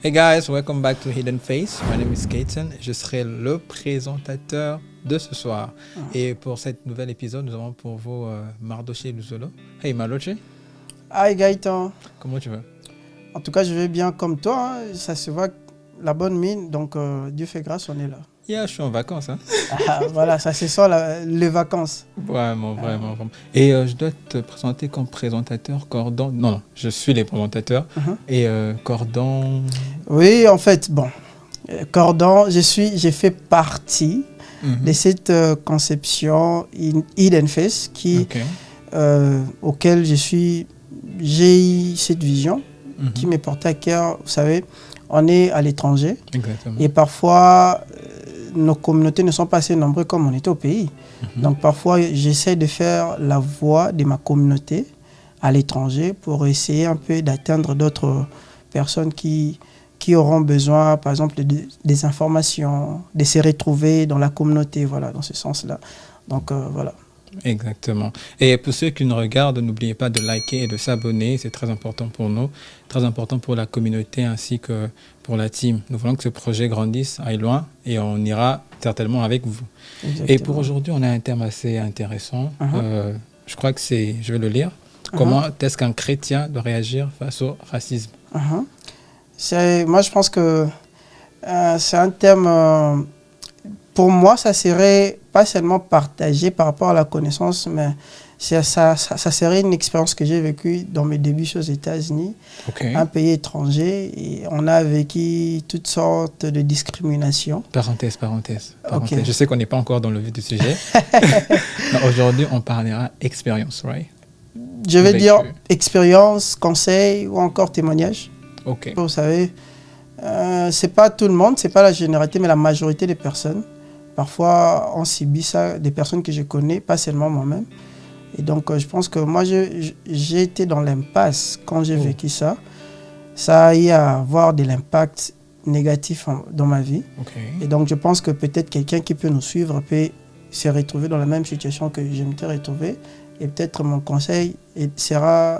Hey guys, welcome back to Hidden Face. My name is Kaiten. Je serai le présentateur de ce soir. Et pour cet nouvel épisode, nous avons pour vous Mardoché Luzolo. Hey Mardoché. Hi Gaëtan. Comment tu vas? En tout cas, je vais bien comme toi. Hein. Ça se voit la bonne mine. Donc, Dieu fait grâce, on est là. Yeah, je suis en vacances. Hein. Voilà, ça c'est ça, les vacances. Vraiment. Et je dois te présenter comme présentateur Cordon. Non, je suis les présentateurs. Et Cordon. Oui, en fait, bon. Cordon, j'ai fait partie de cette conception Hidden Face auquel j'ai eu cette vision qui m'est portée à cœur. Vous savez, on est à l'étranger. Exactement. Et parfois, nos communautés ne sont pas assez nombreuses comme on était au pays. Donc parfois, j'essaie de faire la voix de ma communauté à l'étranger pour essayer un peu d'atteindre d'autres personnes qui auront besoin, par exemple, des informations, de se retrouver dans la communauté, voilà, dans ce sens-là. Donc voilà. Exactement. Et pour ceux qui nous regardent, n'oubliez pas de liker et de s'abonner. C'est très important pour nous, très important pour la communauté ainsi que pour la team. Nous voulons que ce projet grandisse, aille loin et on ira certainement avec vous. Exactement. Et pour aujourd'hui, on a un thème assez intéressant. Je crois que je vais le lire. Comment est-ce qu'un chrétien doit réagir face au racisme? Moi, je pense que c'est un thème... pour moi, ça serait pas seulement partagé par rapport à la connaissance, mais ça serait une expérience que j'ai vécue dans mes débuts aux États-Unis, un pays étranger, et on a vécu toutes sortes de discriminations. Parenthèse. Je sais qu'on n'est pas encore dans le vif du sujet. Aujourd'hui, on parlera expérience, right? Je vais dire expérience, conseil ou encore témoignage. Vous savez, c'est pas tout le monde, c'est pas la généralité, mais la majorité des personnes. Parfois, on subit ça, des personnes que je connais, pas seulement moi-même. Et donc, je pense que moi, j'ai été dans l'impasse quand j'ai vécu ça. Ça a eu à avoir de l'impact négatif dans ma vie. Et donc, je pense que peut-être quelqu'un qui peut nous suivre peut se retrouver dans la même situation que je m'étais retrouvé. Et peut-être mon conseil sera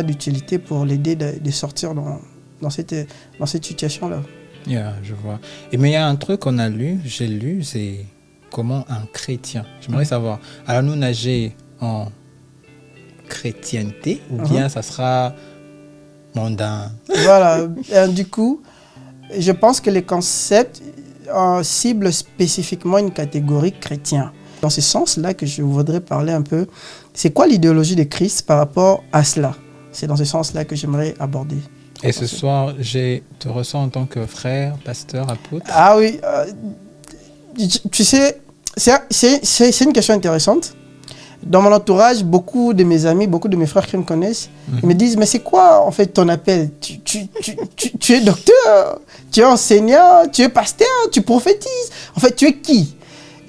d'utilité pour l'aider de sortir dans cette situation-là. Yeah, je vois. Mais il y a un truc qu'on a lu, j'ai lu, c'est comment un chrétien. J'aimerais savoir, allons-nous nager en chrétienté ou bien ça sera mondain? Voilà. Du coup, je pense que les concepts ciblent spécifiquement une catégorie chrétien. Dans ce sens-là que je voudrais parler un peu, c'est quoi l'idéologie de Christ par rapport à cela? C'est dans ce sens-là que j'aimerais aborder. Et ce soir, je te ressens en tant que frère, pasteur, apôtre. Ah oui, tu sais, c'est une question intéressante. Dans mon entourage, beaucoup de mes amis, beaucoup de mes frères qui me connaissent, ils me disent, mais c'est quoi en fait ton appel? Tu es docteur, tu es enseignant, tu es pasteur, tu prophétises. En fait, tu es qui?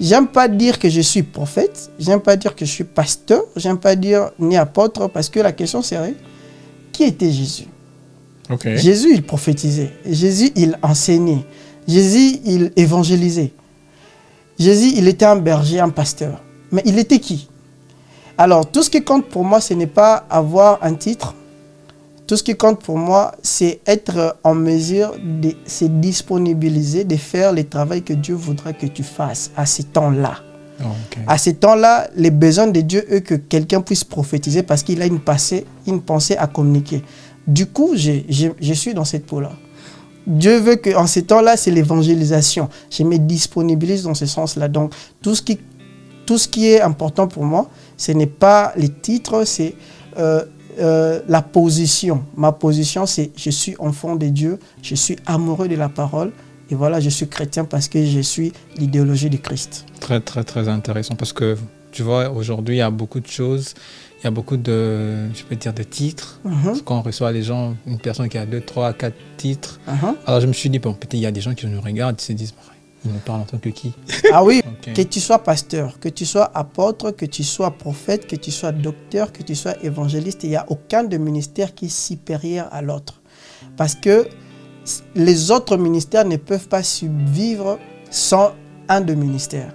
J'aime pas dire que je suis prophète, j'aime pas dire que je suis pasteur, j'aime pas dire ni apôtre, parce que la question serait, qui était Jésus? Jésus, il prophétisait. Jésus, il enseignait. Jésus, il évangélisait. Jésus, il était un berger, un pasteur. Mais il était qui? Alors, tout ce qui compte pour moi, ce n'est pas avoir un titre. Tout ce qui compte pour moi, c'est être en mesure de se disponibiliser, de faire le travail que Dieu voudra que tu fasses à ce temps-là. À ce temps-là, les besoins de Dieu, que quelqu'un puisse prophétiser parce qu'il a une pensée à communiquer. Du coup, je suis dans cette peau-là. Dieu veut qu'en ces temps-là, c'est l'évangélisation. Je me disponibilise dans ce sens-là. Donc, tout ce qui est important pour moi, ce n'est pas les titres, c'est la position. Ma position, c'est je suis enfant de Dieu, je suis amoureux de la parole. Et voilà, je suis chrétien parce que je suis l'idéologie de Christ. Très, très, très intéressant parce que, tu vois, aujourd'hui, il y a beaucoup de choses. Il y a beaucoup de, je peux dire, de titres. Quand on reçoit les gens, une personne qui a 2, 3, 4 titres. Alors je me suis dit, bon, peut-être il y a des gens qui nous regardent et se disent, ils nous parlent en tant que qui? Ah oui, que tu sois pasteur, que tu sois apôtre, que tu sois prophète, que tu sois docteur, que tu sois évangéliste, il n'y a aucun de ministère qui est supérieur à l'autre. Parce que les autres ministères ne peuvent pas survivre sans un de ministères.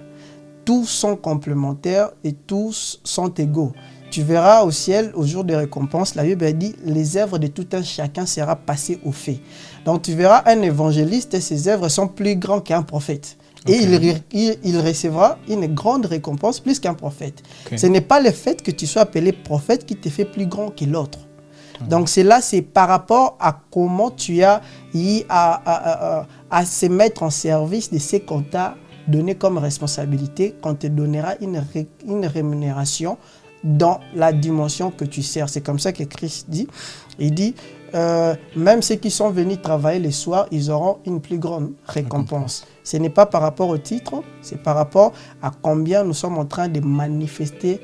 Tous sont complémentaires et tous sont égaux. tu verras au ciel, au jour des récompenses, la Bible a dit, les œuvres de tout un chacun sera passées au fait. Donc tu verras un évangéliste et ses œuvres sont plus grands qu'un prophète. Et il recevra une grande récompense plus qu'un prophète. Ce n'est pas le fait que tu sois appelé prophète qui te fait plus grand que l'autre. Donc c'est par rapport à comment tu as eu à se mettre en service de ce qu'on t'a donné comme responsabilité, qu'on te donnera une rémunération dans la dimension que tu sers. C'est comme ça que Christ dit. Il dit, même ceux qui sont venus travailler le soir, ils auront une plus grande récompense. Ce n'est pas par rapport au titre, c'est par rapport à combien nous sommes en train de manifester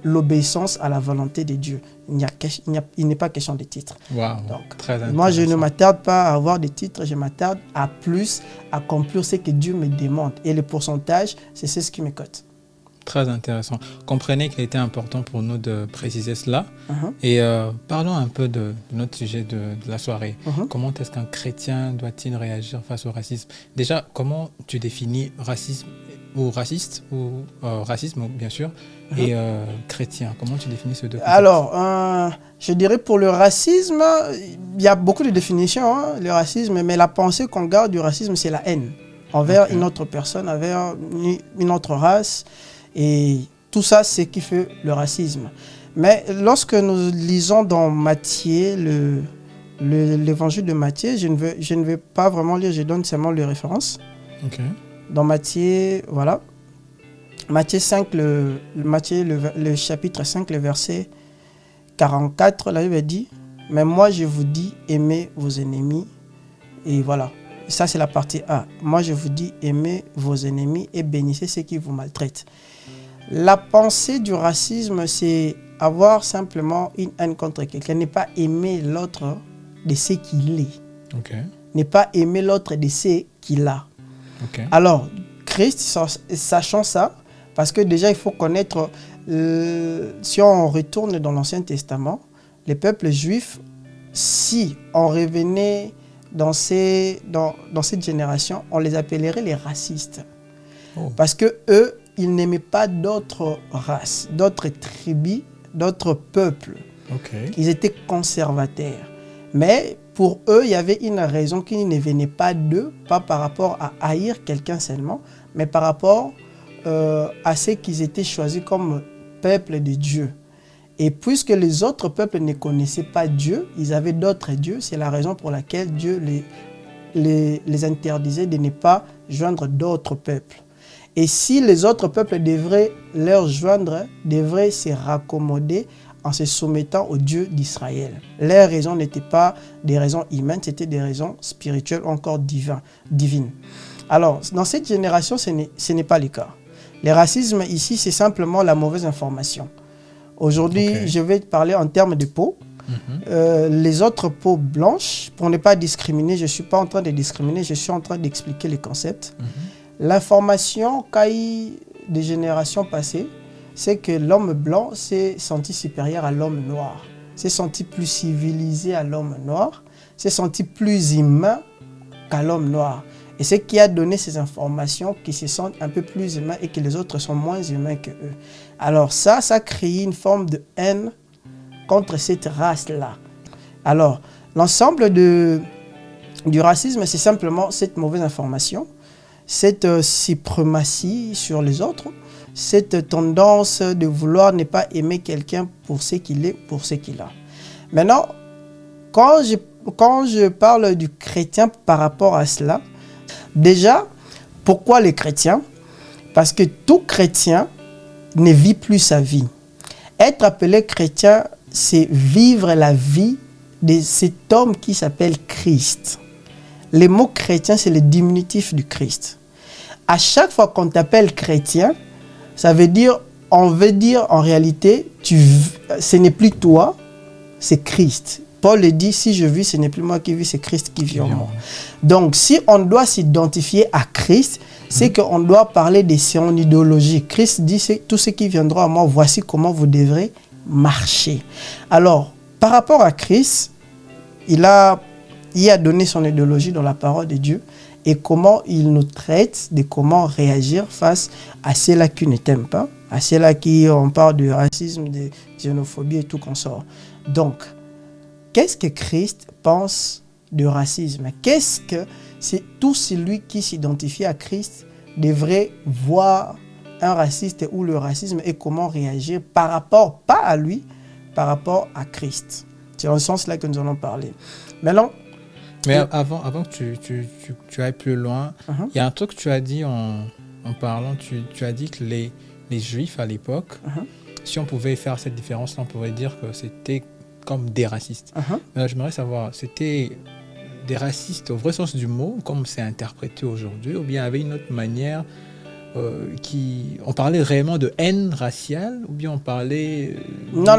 l'obéissance à la volonté de Dieu. Il n'est pas question de titres. Wow, donc, très intéressant. moi, je ne m'attarde pas à avoir des titres, je m'attarde à plus accomplir ce que Dieu me demande. Et le pourcentage, c'est ce qui me cote. Très intéressant. Comprenez qu'il était important pour nous de préciser cela. Et parlons un peu de notre sujet de la soirée. Comment est-ce qu'un chrétien doit-il réagir face au racisme? Déjà, comment tu définis racisme ou raciste, ou racisme bien sûr, et chrétien? Comment tu définis ces deux concepts? Alors, je dirais pour le racisme, il y a beaucoup de définitions, le racisme, mais la pensée qu'on garde du racisme, c'est la haine envers une autre personne, envers une autre race. Et tout ça, c'est ce qui fait le racisme. Mais lorsque nous lisons dans Matthieu, l'évangile de Matthieu, je ne vais pas vraiment lire, je donne seulement les références. Dans Matthieu, voilà. Matthieu 5, le chapitre 5, le verset 44, la Bible dit, « Mais moi, je vous dis, aimez vos ennemis. » Et voilà. Ça, c'est la partie A. « Moi, je vous dis, aimez vos ennemis et bénissez ceux qui vous maltraitent. » La pensée du racisme, c'est avoir simplement une haine contre quelqu'un, ne pas aimer l'autre de ce qu'il est. Ne pas aimer l'autre de ce qu'il a. Alors, Christ, sachant ça, parce que déjà il faut connaître, si on retourne dans l'Ancien Testament, les peuples juifs, si on revenait dans cette génération, on les appellerait les racistes. Parce que eux, ils n'aimaient pas d'autres races, d'autres tribus, d'autres peuples. Ils étaient conservateurs. Mais pour eux, il y avait une raison qui ne venait pas d'eux, pas par rapport à haïr quelqu'un seulement, mais par rapport à ce qu'ils étaient choisis comme peuple de Dieu. Et puisque les autres peuples ne connaissaient pas Dieu, ils avaient d'autres dieux, c'est la raison pour laquelle Dieu les interdisait de ne pas joindre d'autres peuples. Et si les autres peuples devraient leur joindre, devraient se raccommoder en se soumettant au Dieu d'Israël. Leurs raisons n'étaient pas des raisons humaines, c'était des raisons spirituelles, encore divines. Alors, dans cette génération, ce n'est pas le cas. Le racisme ici, c'est simplement la mauvaise information. Aujourd'hui, je vais te parler en termes de peau. Les autres peaux blanches, pour ne pas discriminer, je ne suis pas en train de discriminer, je suis en train d'expliquer les concepts. L'information qu'a eu des générations passées, c'est que l'homme blanc s'est senti supérieur à l'homme noir, s'est senti plus civilisé à l'homme noir, s'est senti plus humain qu'à l'homme noir. Et ce qui a donné ces informations qui se sentent un peu plus humains et que les autres sont moins humains que eux. Alors ça crée une forme de haine contre cette race-là. Alors, l'ensemble du racisme, c'est simplement cette mauvaise information, cette suprématie sur les autres, cette tendance de vouloir ne pas aimer quelqu'un pour ce qu'il est, pour ce qu'il a. Maintenant, quand je parle du chrétien par rapport à cela, déjà, pourquoi les chrétiens? Parce que tout chrétien ne vit plus sa vie. Être appelé chrétien, c'est vivre la vie de cet homme qui s'appelle Christ. Le mot chrétien, c'est le diminutif du Christ. À chaque fois qu'on t'appelle chrétien, ça veut dire, on veut dire en réalité, ce n'est plus toi, c'est Christ. Paul le dit, si je vis, ce n'est plus moi qui vis, c'est Christ qui vit en moi. Donc, si on doit s'identifier à Christ, c'est qu'on doit parler de son idéologie. Christ dit, tout ce qui viendra à moi, voici comment vous devrez marcher. Alors, par rapport à Christ, il a donné son idéologie dans la parole de Dieu et comment il nous traite, de comment réagir face à ceux-là qui ne t'aiment pas, à ceux-là qui on parle de racisme, de xénophobie et tout qu'on sort. Donc, qu'est-ce que Christ pense de racisme? Qu'est-ce que c'est tout celui qui s'identifie à Christ devrait voir un raciste ou le racisme et comment réagir par rapport, pas à lui, par rapport à Christ. C'est dans ce sens-là que nous allons parler. Maintenant, mais avant que tu ailles plus loin, il y a un truc que tu as dit en parlant, tu as dit que les Juifs à l'époque, si on pouvait faire cette différence-là, on pourrait dire que c'était comme des racistes. Mais j'aimerais savoir, c'était des racistes au vrai sens du mot, comme c'est interprété aujourd'hui, ou bien avait une autre manière on parlait réellement de haine raciale, ou bien on parlait... Non.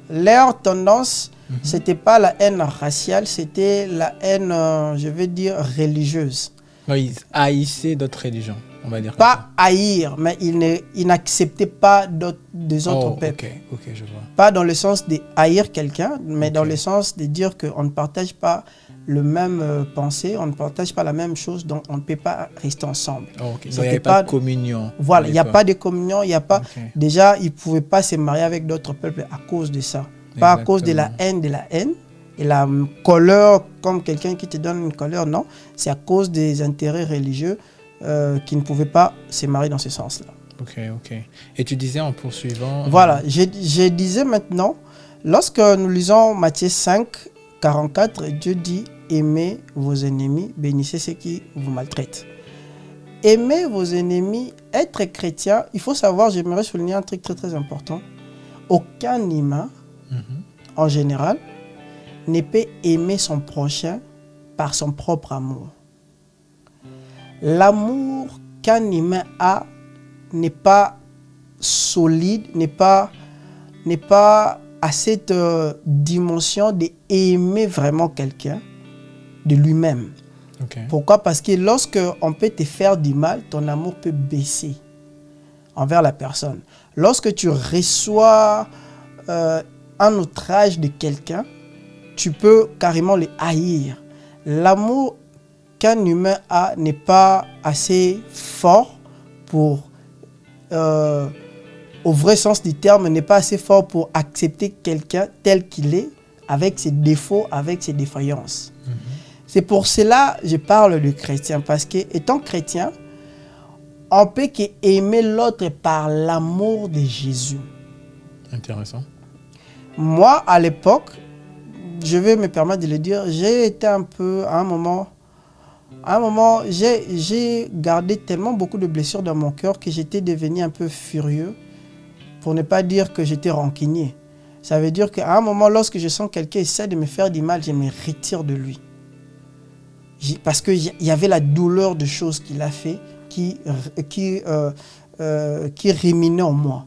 Leur tendance, c'était pas la haine raciale, c'était la haine, je vais dire, religieuse. Non, ils haïssaient d'autres religions, on va dire. Pas haïr, mais ils n'acceptaient pas des autres peuples. Ok, je vois. Pas dans le sens de haïr quelqu'un, mais dans le sens de dire qu'on ne partage pas le même pensée, on ne partage pas la même chose, donc on ne peut pas rester ensemble. Il n'y avait pas de communion. Voilà, il n'y a pas de communion, il n'y a pas... Déjà, ils ne pouvaient pas se marier avec d'autres peuples à cause de ça. Pas à cause de la haine et la colère, comme quelqu'un qui te donne une colère, non. C'est à cause des intérêts religieux qui ne pouvaient pas se marier dans ce sens-là. Ok. Et tu disais en poursuivant... Voilà, je disais maintenant, lorsque nous lisons Matthieu 5, 44, Dieu dit « Aimez vos ennemis, bénissez ceux qui vous maltraitent ». Aimer vos ennemis, être chrétien, il faut savoir, j'aimerais souligner un truc très très important. Aucun humain, en général, ne peut aimer son prochain par son propre amour. L'amour qu'un humain a n'est pas solide, n'est pas à cette dimension d'aimer vraiment quelqu'un de lui-même. Pourquoi? Parce que lorsque on peut te faire du mal, ton amour peut baisser envers la personne. Lorsque tu reçois un outrage de quelqu'un, tu peux carrément le haïr. L'amour qu'un humain a n'est pas assez fort pour... au vrai sens du terme, n'est pas assez fort pour accepter quelqu'un tel qu'il est, avec ses défauts, avec ses défaillances. C'est pour cela que je parle de chrétien, parce qu'étant chrétien, on peut qu'aimer l'autre par l'amour de Jésus. Intéressant. Moi, à l'époque, je vais me permettre de le dire, j'ai été un peu, à un moment, j'ai gardé tellement beaucoup de blessures dans mon cœur que j'étais devenu un peu furieux, pour ne pas dire que j'étais rancunier. Ça veut dire qu'à un moment, lorsque je sens quelqu'un essaie de me faire du mal, je me retire de lui. Parce qu'il y avait la douleur de choses qu'il a fait qui ruminait en moi.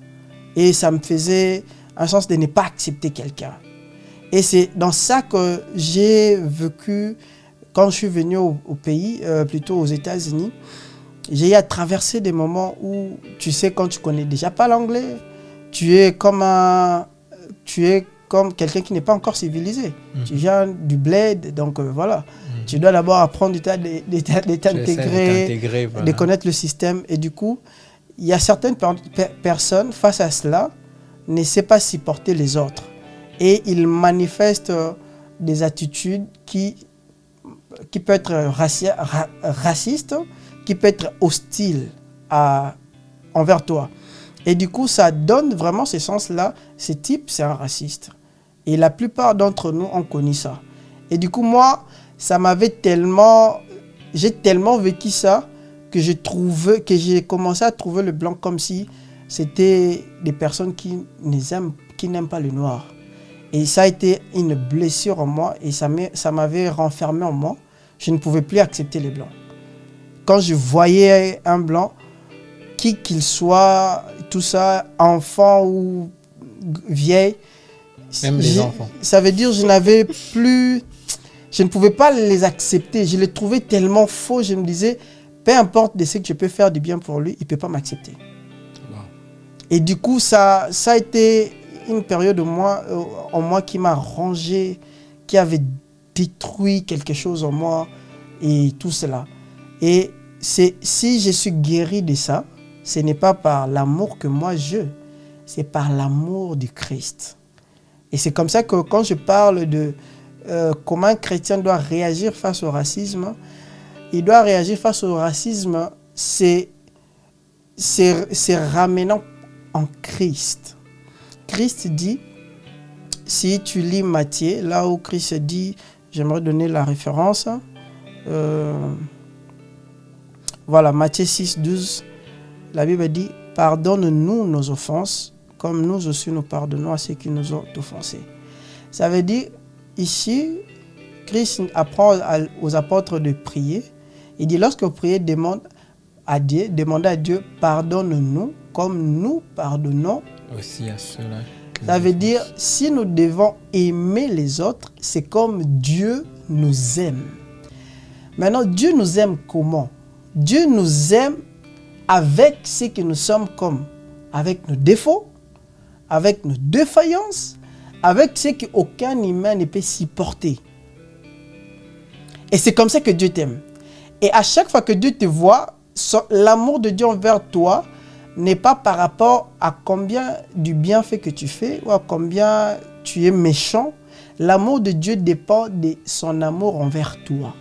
Et ça me faisait un sens de ne pas accepter quelqu'un. Et c'est dans ça que j'ai vécu, quand je suis venu au pays, plutôt aux États-Unis, j'ai eu à traverser des moments où, tu sais, quand tu connais déjà pas l'anglais, tu es comme quelqu'un qui n'est pas encore civilisé. Tu viens du bled, donc voilà. Tu dois d'abord apprendre d'intégrer, de connaître le système. Et du coup, il y a certaines personnes, face à cela, ne savent pas supporter les autres. Et ils manifestent des attitudes qui peuvent être racistes, qui peuvent être hostiles envers toi. Et du coup, ça donne vraiment ce sens-là. Ce type, c'est un raciste. Et la plupart d'entre nous ont connu ça. Et du coup, moi, ça m'avait tellement... J'ai tellement vécu ça que j'ai commencé à trouver le blanc comme si c'était des personnes qui n'aiment pas le noir. Et ça a été une blessure en moi et ça m'avait renfermé en moi. Je ne pouvais plus accepter les blancs. Quand je voyais un blanc, qui qu'il soit, tout ça, enfant ou vieille, même les enfants. Ça veut dire que je ne pouvais pas les accepter. Je les trouvais tellement faux. Je me disais, peu importe de ce que je peux faire du bien pour lui, il ne peut pas m'accepter. Wow. Et du coup, ça a été une période en moi qui m'a rongé, qui avait détruit quelque chose en moi et tout cela. Et si je suis guéri de ça, ce n'est pas par l'amour que moi c'est par l'amour du Christ. Et c'est comme ça que quand je parle de comment un chrétien doit réagir face au racisme, il doit réagir face au racisme, c'est ramenant en Christ. Christ dit, si tu lis Matthieu, là où Christ dit, j'aimerais donner la référence, voilà, Matthieu 6, 12, la Bible dit, pardonne-nous nos offenses, comme nous aussi nous pardonnons à ceux qui nous ont offensés. Ça veut dire, ici, Christ apprend aux apôtres de prier. Il dit, lorsque vous priez, demandez à Dieu, pardonne-nous, comme nous pardonnons aussi à ceux-là. Ça veut dire, si nous devons aimer les autres, c'est comme Dieu nous aime. Maintenant, Dieu nous aime comment? Dieu nous aime avec ce que nous sommes comme, avec nos défauts, avec nos défaillances, avec ce qu'aucun humain ne peut supporter. Et c'est comme ça que Dieu t'aime. Et à chaque fois que Dieu te voit, l'amour de Dieu envers toi n'est pas par rapport à combien du bienfait que tu fais ou à combien tu es méchant. L'amour de Dieu dépend de son amour envers toi.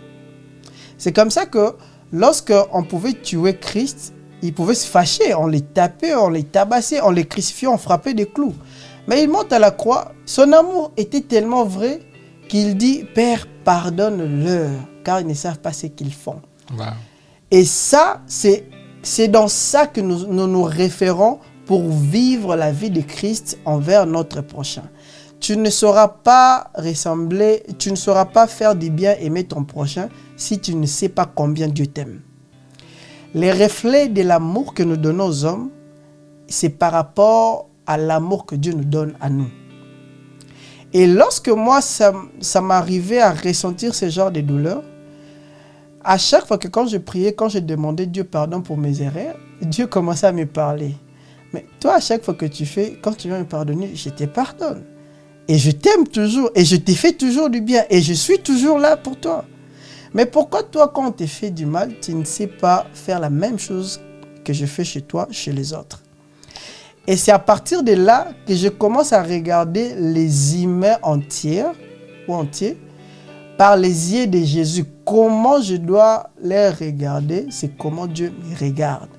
C'est comme ça que lorsqu'on pouvait tuer Christ, il pouvait se fâcher, on les tapait, on les tabassait, on les crucifiait, on frappait des clous. Mais il monte à la croix, son amour était tellement vrai qu'il dit « Père, pardonne-leur, car ils ne savent pas ce qu'ils font. Wow. » Et ça, c'est dans ça que nous référons pour vivre la vie de Christ envers notre prochain. Tu ne sauras pas ressembler, tu ne sauras pas faire du bien, aimer ton prochain si tu ne sais pas combien Dieu t'aime. Les reflets de l'amour que nous donnons aux hommes, c'est par rapport à l'amour que Dieu nous donne à nous. Et lorsque moi, ça m'arrivait à ressentir ce genre de douleur, à chaque fois que quand je priais, quand je demandais Dieu pardon pour mes erreurs, Dieu commençait à me parler. Mais toi, à chaque fois que tu fais, quand tu viens me pardonner, je te pardonne. Et je t'aime toujours, et je t'ai fait toujours du bien, et je suis toujours là pour toi. Mais pourquoi toi, quand on te fait du mal, tu ne sais pas faire la même chose que je fais chez toi, chez les autres? Et c'est à partir de là que je commence à regarder les humains entiers par les yeux de Jésus. Comment je dois les regarder, c'est comment Dieu me regarde.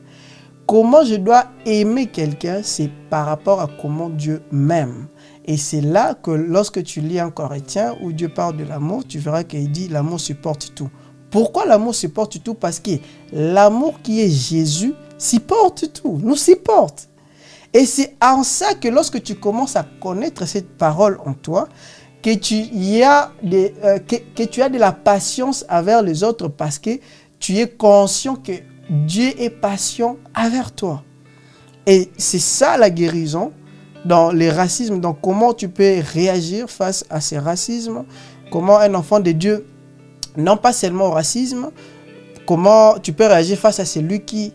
Comment je dois aimer quelqu'un, c'est par rapport à comment Dieu m'aime. Et c'est là que lorsque tu lis un Corinthiens où Dieu parle de l'amour, tu verras qu'il dit l'amour supporte tout. Pourquoi l'amour supporte tout? Parce que l'amour qui est Jésus supporte tout, nous supporte. Et c'est en ça que lorsque tu commences à connaître cette parole en toi, que tu as de la patience envers les autres parce que tu es conscient que Dieu est patient envers toi. Et c'est ça la guérison dans les racismes. Donc comment tu peux réagir face à ces racismes? Comment un enfant de Dieu, non pas seulement au racisme, comment tu peux réagir face à celui qui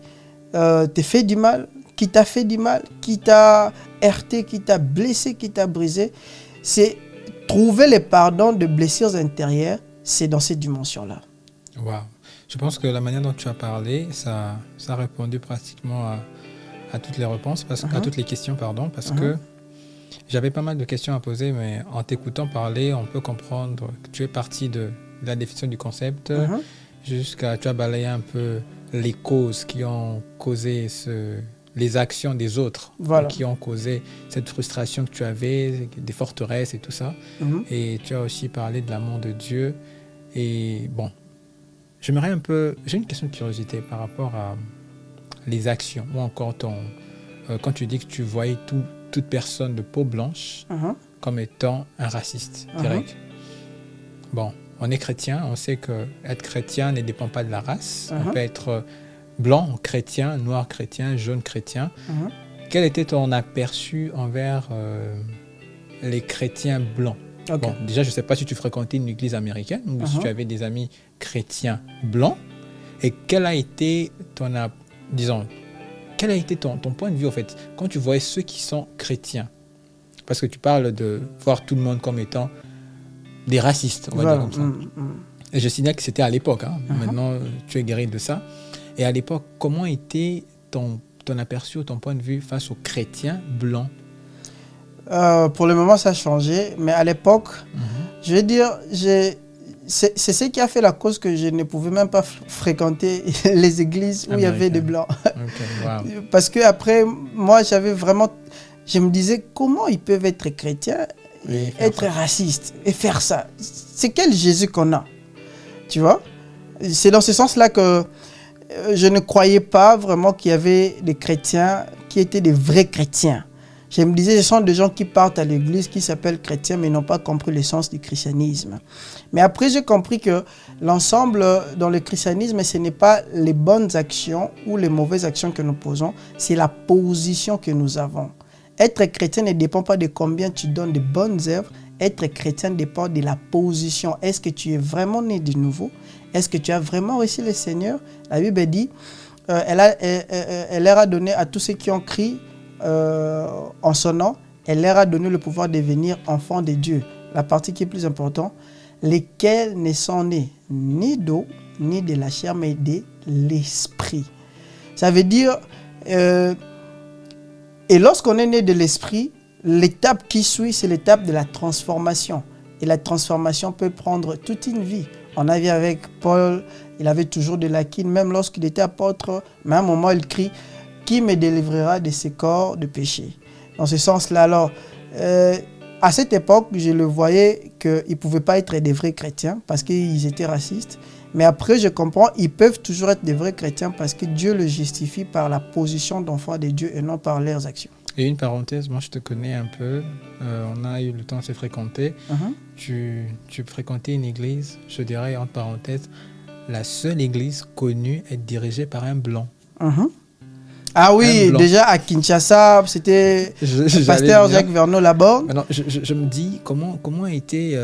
te fait du mal, qui t'a fait du mal, qui t'a heurté, qui t'a blessé, qui t'a brisé. C'est trouver le pardon de blessures intérieures, c'est dans cette dimension-là. Wow. Je pense que la manière dont tu as parlé, ça a répondu pratiquement à toutes les réponses, à toutes les questions, parce que j'avais pas mal de questions à poser, mais en t'écoutant parler, on peut comprendre que tu es parti de la définition du concept jusqu'à, tu as balayé un peu les causes qui ont causé les actions des autres, qui ont causé cette frustration que tu avais, des forteresses et tout ça. Et tu as aussi parlé de l'amour de Dieu. Et bon, j'ai une question de curiosité par rapport à les actions, ou encore quand tu dis que tu voyais toute personne de peau blanche comme étant un raciste direct. Bon, on est chrétien, on sait que être chrétien ne dépend pas de la race. On peut être blanc chrétien, noir chrétien, jaune chrétien. Quel était ton aperçu envers les chrétiens blancs? Bon, déjà, je ne sais pas si tu fréquentais une église américaine ou si tu avais des amis chrétiens blancs. Et quel a été ton point de vue, en fait, quand tu voyais ceux qui sont chrétiens? Parce que tu parles de voir tout le monde comme étant des racistes, on va dire comme ça. Et je signale que c'était à l'époque. Maintenant, tu es guéri de ça. Et à l'époque, comment était ton ton aperçu ou ton point de vue face aux chrétiens blancs? Pour le moment, ça a changé. Mais à l'époque, je veux dire, c'est ce qui a fait la cause que je ne pouvais même pas fréquenter les églises où il y avait des blancs. Okay, wow. Parce que après, moi, je me disais, comment ils peuvent être chrétiens et être racistes et faire ça? C'est quel Jésus qu'on a? Tu vois? C'est dans ce sens-là que je ne croyais pas vraiment qu'il y avait des chrétiens qui étaient des vrais chrétiens. Je me disais, ce sont des gens qui partent à l'église, qui s'appellent chrétiens, mais n'ont pas compris le sens du christianisme. Mais après, j'ai compris que l'ensemble dans le christianisme, ce n'est pas les bonnes actions ou les mauvaises actions que nous posons, c'est la position que nous avons. Être chrétien ne dépend pas de combien tu donnes de bonnes œuvres. Être chrétien dépend de la position. Est-ce que tu es vraiment né de nouveau? Est-ce que tu as vraiment reçu le Seigneur? La Bible dit, elle leur a donné à tous ceux qui ont crié en son nom, elle leur a donné le pouvoir de devenir enfants de Dieu. La partie qui est plus importante, lesquels ne sont nés ni d'eau, ni de la chair, mais de l'esprit. Ça veut dire, et lorsqu'on est né de l'esprit, l'étape qui suit, c'est l'étape de la transformation. Et la transformation peut prendre toute une vie. On a vu avec Paul, il avait toujours de la quine, même lorsqu'il était apôtre, mais à un moment il crie, qui me délivrera de ces corps de péché? Dans ce sens-là, alors, à cette époque, je le voyais qu'ils ne pouvaient pas être des vrais chrétiens parce qu'ils étaient racistes. Mais après, je comprends, ils peuvent toujours être des vrais chrétiens parce que Dieu le justifie par la position d'enfant de Dieu et non par leurs actions. Et une parenthèse, moi je te connais un peu, on a eu le temps de se fréquenter. Tu fréquentais une église, je dirais entre parenthèses, la seule église connue est dirigée par un blanc. Ah oui, déjà à Kinshasa, c'était le pasteur Jacques Verneau là-bas. Maintenant, je me dis, comment a été,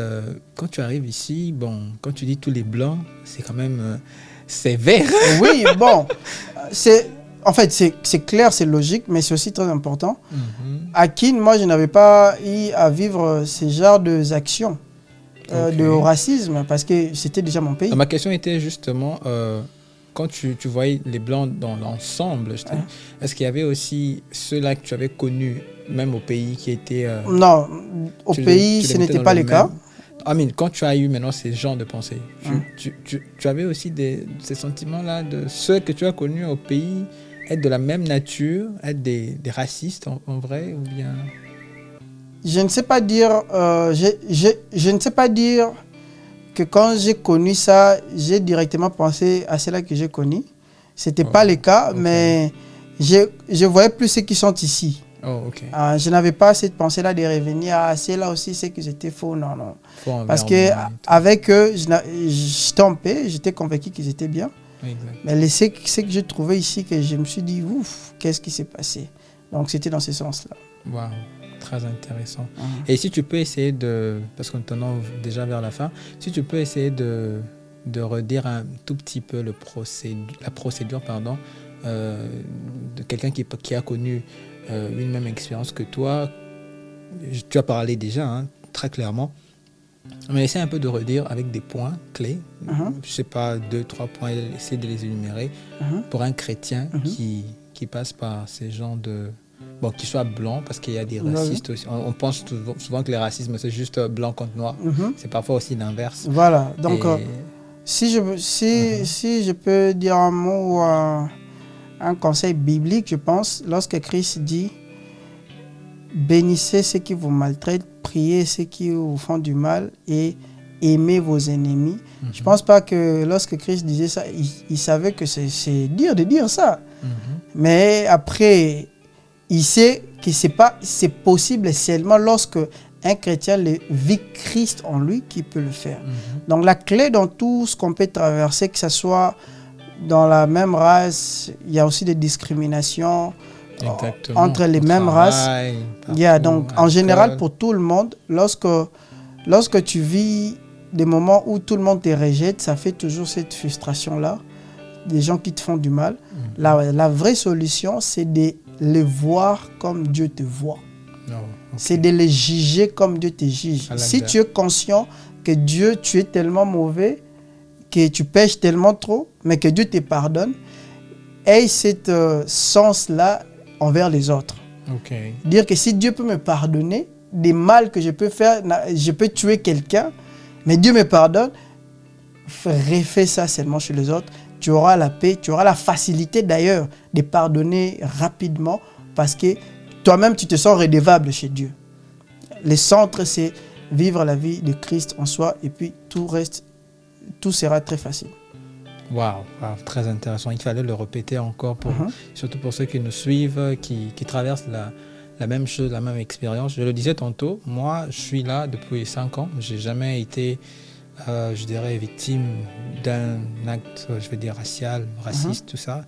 quand tu arrives ici, bon, quand tu dis tous les blancs, c'est quand même sévère. Oui, bon, en fait, c'est clair, c'est logique, mais c'est aussi très important. À Kin, moi, je n'avais pas eu à vivre ce genre d'actions de racisme parce que c'était déjà mon pays. Ma question était justement... quand tu voyais les Blancs dans l'ensemble, est-ce qu'il y avait aussi ceux-là que tu avais connus, même au pays, qui étaient... Non, au pays, ce n'était pas le cas. Quand tu as eu maintenant ces genres de pensées, tu avais aussi ces sentiments-là de ceux que tu as connus au pays, être de la même nature, être des racistes en vrai, ou bien... Je ne sais pas dire... je ne sais pas dire... que quand j'ai connu ça, j'ai directement pensé à ceux-là que j'ai connus. Ce n'était pas le cas, mais je voyais plus ceux qui sont ici. Je n'avais pas cette pensée-là de revenir à ceux-là aussi, c'est que j'étais faux. Non. Parce qu'avec eux, j'étais en paix, j'étais convaincu qu'ils étaient bien. Exact. Mais c'est que j'ai trouvé ici que je me suis dit, ouf, qu'est-ce qui s'est passé? Donc c'était dans ce sens-là. Waouh. Très intéressant. Et si tu peux essayer parce qu'on tend déjà vers la fin, si tu peux essayer de redire un tout petit peu la procédure de quelqu'un qui a connu une même expérience que toi. Tu as parlé déjà, très clairement. Mais essaie un peu de redire avec des points clés. Je ne sais pas, 2, 3 points, essaie de les énumérer pour un chrétien qui passe par ces genres de... Bon, qu'ils soient blancs, parce qu'il y a des racistes aussi. On pense souvent que le racisme, c'est juste blanc contre noir. C'est parfois aussi l'inverse. Voilà. Donc, si je peux dire un mot ou un conseil biblique, je pense, lorsque Christ dit « Bénissez ceux qui vous maltraitent, priez ceux qui vous font du mal et aimez vos ennemis ». Je ne pense pas que lorsque Christ disait ça, il savait que c'est dur de dire ça. Mais après... il sait que c'est possible seulement lorsque un chrétien vit Christ en lui qui peut le faire. Donc la clé dans tout ce qu'on peut traverser, que ce soit dans la même race, il y a aussi des discriminations entre les mêmes races. Donc en général pour tout le monde, lorsque tu vis des moments où tout le monde te rejette, ça fait toujours cette frustration-là, des gens qui te font du mal. La vraie solution, c'est de les voir comme Dieu te voit. C'est de les juger comme Dieu te juge. Si tu es conscient que Dieu, tu es tellement mauvais, que tu pêches tellement trop, mais que Dieu te pardonne, ait cet sens-là envers les autres. Ok. Dire que si Dieu peut me pardonner des mal que je peux faire, je peux tuer quelqu'un, mais Dieu me pardonne, refais ça seulement chez les autres. Tu auras la paix, tu auras la facilité d'ailleurs de pardonner rapidement parce que toi-même tu te sens redevable chez Dieu. Le centre, c'est vivre la vie de Christ en soi et puis tout sera très facile. Waouh, très intéressant. Il fallait le répéter encore, surtout pour ceux qui nous suivent, qui traversent la même chose, la même expérience. Je le disais tantôt, moi, je suis là depuis 5 ans. Je n'ai jamais été, je dirais, victime d'un acte, je vais dire, racial, raciste, tout ça.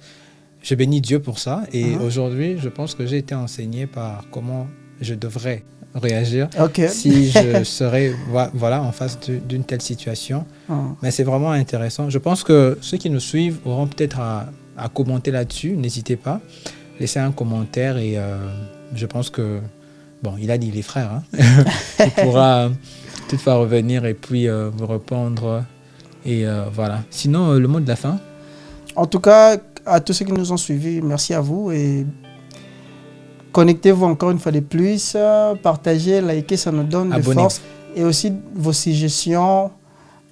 Je bénis Dieu pour ça. Et aujourd'hui, je pense que j'ai été enseigné par comment je devrais réagir si je serais en face d'une telle situation. Mais c'est vraiment intéressant. Je pense que ceux qui nous suivent auront peut-être à commenter là-dessus. N'hésitez pas. Laissez un commentaire et je pense que, bon, il a dit les frères, hein. Il pourra toutefois revenir et puis vous répondre. Et voilà. Sinon, le mot de la fin. En tout cas, à tous ceux qui nous ont suivis, merci à vous et connectez-vous encore une fois de plus, partagez, likez, ça nous donne de force. Et aussi vos suggestions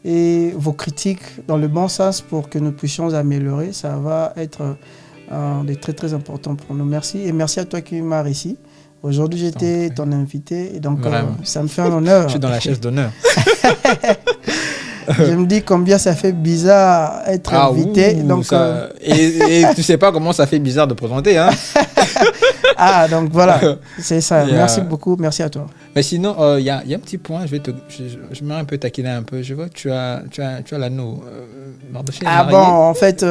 et vos critiques dans le bon sens pour que nous puissions améliorer. Ça va être très très important pour nous. Merci et merci à toi qui m'as réussi. Aujourd'hui, j'étais ton invité et donc ça me fait un honneur. Je suis dans la chaise d'honneur. Je me dis combien ça fait bizarre être invité. Donc, et tu sais pas comment ça fait bizarre de présenter, hein. Donc voilà, c'est ça. Merci beaucoup, merci à toi. Mais sinon, il y a un petit point, je m'ai un peu taquiné un peu. Je vois que tu as l'anneau. Bon, en fait,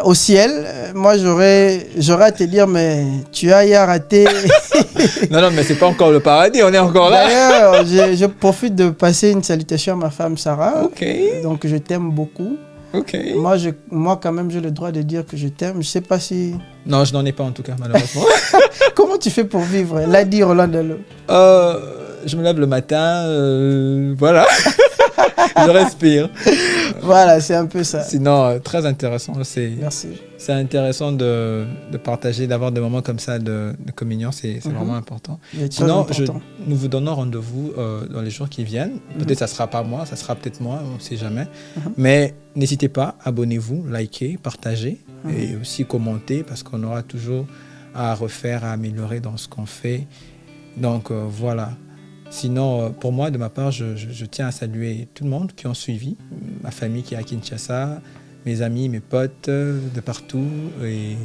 au ciel, moi j'aurais à te dire, mais tu as hier raté. Non, mais c'est pas encore le paradis, on est encore là. D'ailleurs, je profite de passer une salutation à ma femme Sarah. Ok. Donc je t'aime beaucoup. Ok. Moi, quand même, j'ai le droit de dire que je t'aime. Je sais pas si... Non, je n'en ai pas en tout cas, malheureusement. Comment tu fais pour vivre? L'a dit Roland Dello. Je me lève le matin, voilà. Je respire. Voilà, c'est un peu ça. Sinon, très intéressant. Merci. C'est intéressant de partager, d'avoir des moments comme ça de communion. C'est vraiment important. Sinon, nous vous donnons rendez-vous dans les jours qui viennent. Peut-être ça ne sera pas moi, ça sera peut-être moi, on ne sait jamais. Mais n'hésitez pas, abonnez-vous, likez, partagez et aussi commentez parce qu'on aura toujours à refaire, à améliorer dans ce qu'on fait. Donc, voilà. Sinon, pour moi, de ma part, je tiens à saluer tout le monde qui ont suivi, ma famille qui est à Kinshasa, mes amis, mes potes de partout. Et